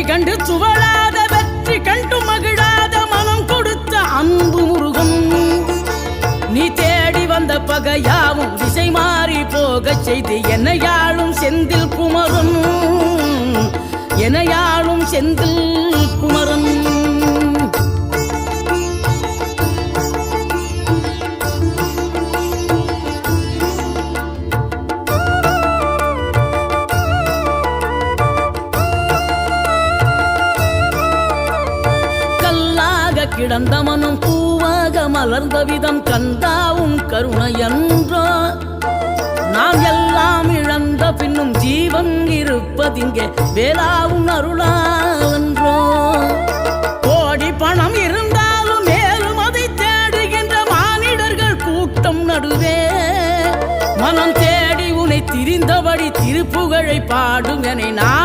கண்டு சுவழாத வெற்றி கண்டு மகிழாத மனம் கொடுத்த அன்பு முருகன். நீ தேடி வந்த பகையாவும் திசை மாறி போகச் செய்து என்னையாளும் செந்தில் குமரன், என்னையாளும் செந்தில் குமரன். கிடந்த மனம் பூவாக மலர்ந்த விதம் கந்தாவும் கருணையன்றோ. நாம் எல்லாம் இழந்த பின்னும் ஜீவன் இருப்பதிங்கே வேளாவும் அருளாவன்றோ. கோடி பணம் இருந்தாலும் மேலும் அதை தேடுகின்ற மானிடர்கள் கூட்டம் நடுவே மனம் தேடி உனை திரிந்தபடி திருப்புகழை பாடும் என நான்